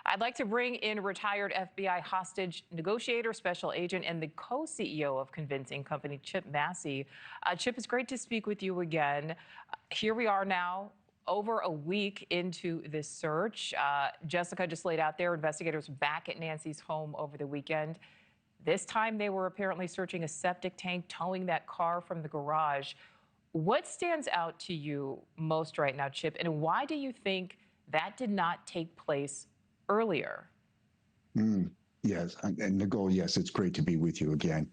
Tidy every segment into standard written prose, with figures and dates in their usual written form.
I'd like to bring in retired FBI hostage negotiator, special agent, and the co-CEO of Convincing Company, Chip Massey. Chip, it's great to speak with you again. Here we are now, over a week into this search. Jessica just laid out there, investigators back at Nancy's home over the weekend. This time they were apparently searching a septic tank, towing that car from the garage. What stands out to you most right now, Chip, and why do you think that did not take place earlier? Yes, and Nichole, yes, it's great to be with you again.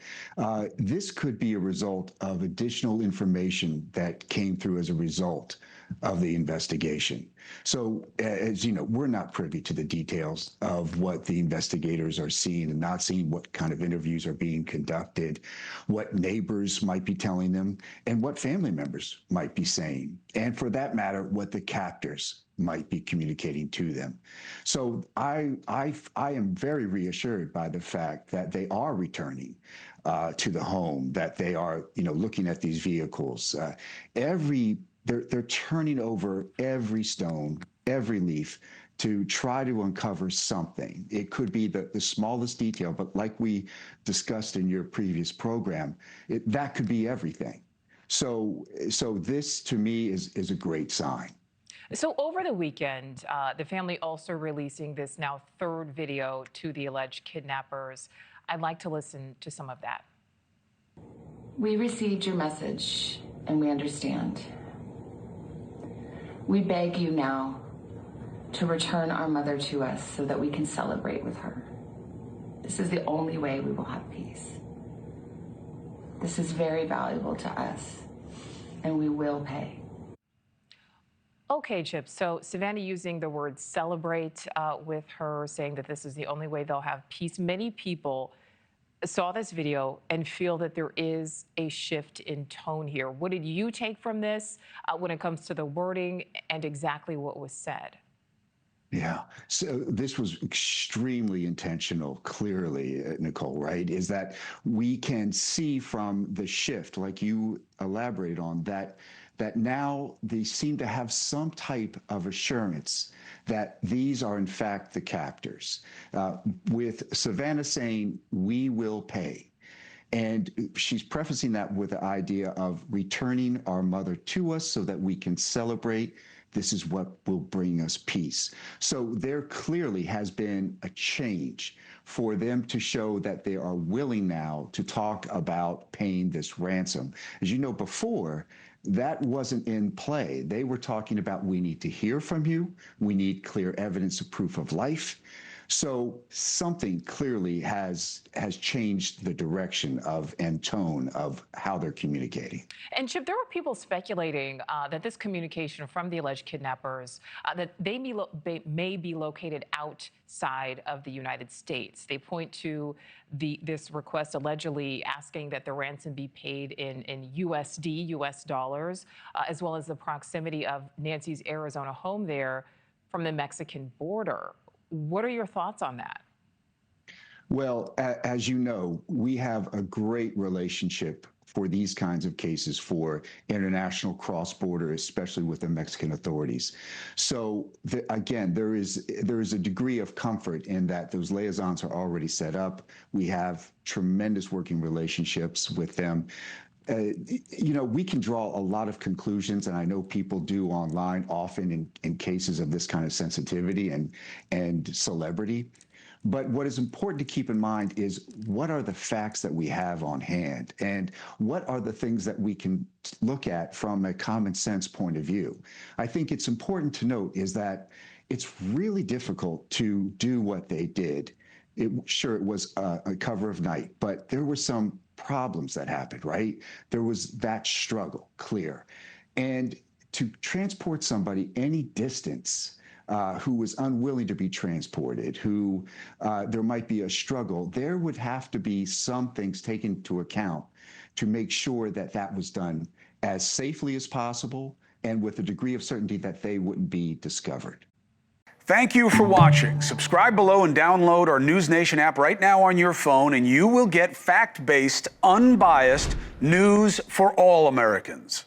This could be a result of additional information that came through as a result of the investigation. So, as you know, we're not privy to the details of what the investigators are seeing and not seeing, what kind of interviews are being conducted, what neighbors might be telling them, and what family members might be saying, and for that matter, what the captors might be communicating to them. So I am very reassured by the fact that they are returning to the home, that they are, looking at these vehicles. They're turning over every stone, every leaf to try to uncover something. It could be the smallest detail, but like we discussed in your previous program, that could be everything. So this to me is a great sign. So over the weekend, the family also releasing this now third video to the alleged kidnappers. I'd like to listen to some of that. We received your message and we understand. We beg you now to return our mother to us so that we can celebrate with her. This is the only way we will have peace. This is very valuable to us and we will pay. Okay, Chip, so Savannah using the word celebrate with her, saying that this is the only way they'll have peace. Many people saw this video and feel that there is a shift in tone here. What did you take from this when it comes to the wording and exactly what was said? Yeah, so this was extremely intentional, clearly, Nichole, right? Is that we can see from the shift, like you elaborated on, that now they seem to have some type of assurance that these are in fact the captors. With Savannah saying, "We will pay." And she's prefacing that with the idea of returning our mother to us so that we can celebrate. This is what will bring us peace. So there clearly has been a change for them to show that they are willing now to talk about paying this ransom. As you know, before, that wasn't in play. They were talking about, we need to hear from you. We need clear evidence of proof of life. So something clearly has changed the direction of and tone of how they're communicating. And Chip, there were people speculating that this communication from the alleged kidnappers, that they may be located outside of the United States. They point to this request allegedly asking that the ransom be paid in USD, US dollars, as well as the proximity of Nancy's Arizona home there from the Mexican border. What are your thoughts on that? Well, as you know, we have a great relationship for these kinds of cases for international cross-border, especially with the Mexican authorities. So again, there is a degree of comfort in that those liaisons are already set up. We have tremendous working relationships with them. We can draw a lot of conclusions, and I know people do online, often in cases of this kind of sensitivity and celebrity. But what is important to keep in mind is, what are the facts that we have on hand, and what are the things that we can look at from a common sense point of view? I think it's important to note is that it's really difficult to do what they did. Sure, it was a cover of night, but there were some problems that happened, right? There was that struggle, clear. And to transport somebody any distance who was unwilling to be transported, who there might be a struggle, there would have to be some things taken into account to make sure that that was done as safely as possible and with a degree of certainty that they wouldn't be discovered. Thank you for watching. Subscribe below and download our NewsNation app right now on your phone, and you will get fact-based, unbiased news for all Americans.